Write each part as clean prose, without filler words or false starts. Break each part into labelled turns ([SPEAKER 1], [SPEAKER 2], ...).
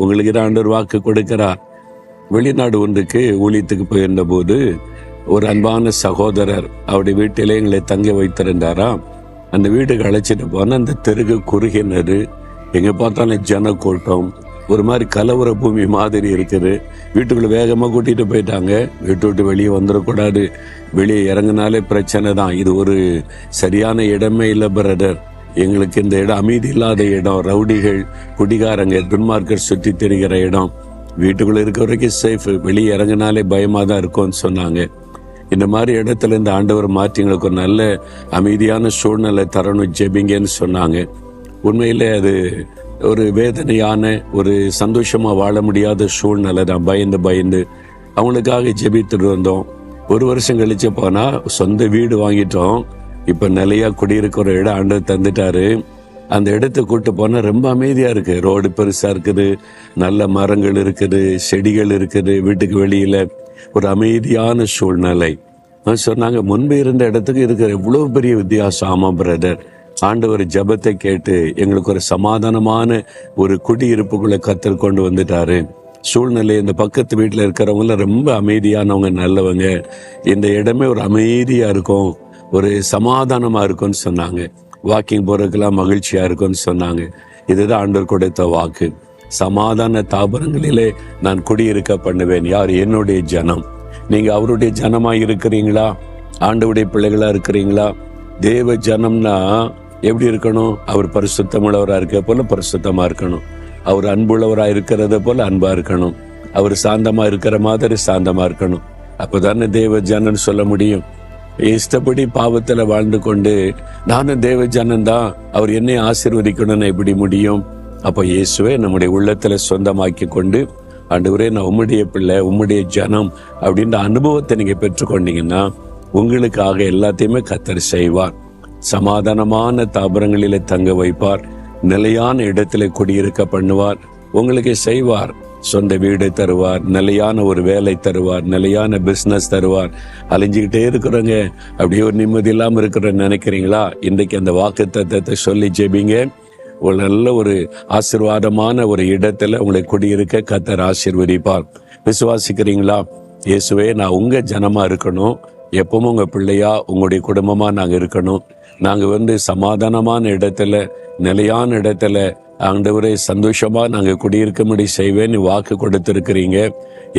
[SPEAKER 1] உங்களுக்கு தான் ஆண்டவர் வாக்கு கொடுக்கிறார். வெளிநாடு ஒன்றுக்கு ஊழியத்துக்கு போயிருந்த போது ஒரு அன்பான சகோதரர் அவருடைய வீட்டிலே எங்களை தங்க வைத்திருந்தாராம். அந்த வீட்டுக்கு அழைச்சிட்டு போன அந்த தெருகு குறுகினரு, எங்க பார்த்தாலும் ஜன கூட்டம், ஒரு மாதிரி கலவர பூமி மாதிரி இருக்குது. வீட்டுக்குள்ள வேகமா கூட்டிட்டு போயிட்டாங்க. வீட்டு விட்டு வெளியே வந்துடக்கூடாது, வெளியே இறங்கினாலே பிரச்சனை தான், இது ஒரு சரியான இடமே இல்லை பிரதர், எங்களுக்கு இந்த இடம் அமைதி இல்லாத இடம், ரவுடிகள் குடிகாரங்க துன்மார்க்கர் சுற்றி திரிகிற இடம், வீட்டுக்குள்ள இருக்க வரைக்கும் சேஃப், வெளியே இறங்கினாலே பயமா தான் இருக்கும்னு சொன்னாங்க. இந்த மாதிரி இடத்துல இந்த ஆண்டவர் மாற்றி எங்களுக்கு ஒரு நல்ல அமைதியான சூழ்நிலை தரணும், ஜெபிங்கன்னு சொன்னாங்க. உண்மையிலே அது ஒரு வேதனையான, ஒரு சந்தோஷமா வாழ முடியாத சூழ்நிலை தான். பயந்து அவங்களுக்காக ஜெபித்துட்டு வந்தோம். ஒரு வருஷம் கழிச்சு போனா சொந்த வீடு வாங்கிட்டோம். இப்ப நிலையா குடியிருக்கிற இடம் ஆண்டவர் தந்துட்டாரு. அந்த இடத்தை கூட்டு போனா ரொம்ப அமைதியா இருக்கு. ரோடு பெருசா இருக்குது, நல்ல மரங்கள் இருக்குது, செடிகள் இருக்குது, வீட்டுக்கு வெளியில ஒரு அமைதியான சூழ்நிலை. சொன்னாங்க, முன்பு இருந்த இடத்துக்கு இருக்கிற எவ்வளவு பெரிய வித்தியாசம். ஆமா பிரதர், ஆண்டவர் ஜெபத்தை கேட்டு எங்களுக்கு ஒரு சமாதானமான ஒரு குடியிருப்புக்குள்ள கத்தர் கொண்டு வந்துட்டாரு. சூழ்நிலை இந்த பக்கத்து வீட்டுல இருக்கிறவங்க ரொம்ப அமைதியானவங்க, நல்லவங்க. இந்த இடமே ஒரு அமைதியா இருக்கும், ஒரு சமாதானமா இருக்கும்னு சொன்னாங்க. வாக்கிங் போறதுக்கெல்லாம் மகிழ்ச்சியா இருக்கும்னு சொன்னாங்க. இதுதான் ஆண்டவர் கொடுத்த வாக்கு. சமாதான தாபரங்களிலே நான் குடியிருக்க பண்ணுவேன். யார்? என்னுடைய ஜனம். நீங்க அவருடைய ஜனமா இருக்கிறீங்களா? ஆண்டவருடைய பிள்ளைகளா இருக்கிறீங்களா? தேவ ஜனம்னா எப்படி இருக்கணும்? அவர் பரிசுத்தமுள்ளவரா இருக்க போல பரிசுத்தமா இருக்கணும். அவர் அன்புள்ளவரா இருக்கிறத போல அன்பா இருக்கணும். அவர் சாந்தமா இருக்கிற மாதிரி சாந்தமா இருக்கணும். அப்பதானே தேவ ஜனன் சொல்ல முடியும். இஷ்டப்படி பாவத்துல வாழ்ந்து கொண்டு நானும் தேவ ஜனந்தான், அவர் என்னை ஆசீர்வதிக்கணும்னு எப்படி முடியும்? அப்ப இயேசுவை நம்முடைய உள்ளத்துல சொந்தமாக்கி கொண்டு, ஆண்டவரே நான் உம்முடைய பிள்ளை, உம்முடைய ஜனம் அப்படின்ற அனுபவத்தை நீங்க பெற்றுக்கொண்டீங்கன்னா உங்களுக்காக எல்லாத்தையுமே கர்த்தர் செய்வார். சமாதானமான தாபரங்களிலே தங்க வைப்பார், நிலையான இடத்துல குடியிருக்க பண்ணுவார், உங்களுக்கு செய்வார். சொந்த வீடு தருவார், நிலையான ஒரு வேலை தருவார், நிலையான பிசினஸ் தருவார். அலைஞ்சுக்கிட்டே இருக்கிறோங்க, அப்படியே ஒரு நிம்மதி இல்லாம இருக்கிறோன்னு நினைக்கிறீங்களா? இன்றைக்கு அந்த வாக்கு தத்தத்தை சொல்லி ஜெபிங்க. ஒரு நல்ல ஒரு ஆசீர்வாதமான ஒரு இடத்துல உங்களை குடியிருக்க கர்த்தர் ஆசீர்வதிப்பார். விசுவாசிக்கிறீங்களா? இயேசுவே நான் உங்க ஜனமா இருக்கணும், எப்பவும் உங்க பிள்ளையா உங்களுடைய குடும்பமா நாங்க இருக்கணும், நாங்க சமாதானமான இடத்துல நிலையான இடத்துல ஆண்டவரே சந்தோஷமா நாங்க குடியிருக்கும்படி செய்வேன்னு வாக்கு கொடுத்திருக்கிறீங்க.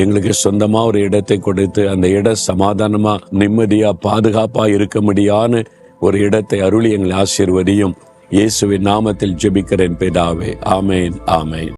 [SPEAKER 1] எங்களுக்கு சொந்தமா ஒரு இடத்தை கொடுத்து அந்த இடம் சமாதானமா நிம்மதியா பாதுகாப்பா இருக்கும்படியான ஒரு இடத்தை அருளி எங்களை ஆசீர்வதியும். இயேசுவின் நாமத்தில் ஜெபிக்கிறேன் பிதாவே. ஆமேன், ஆமேன்.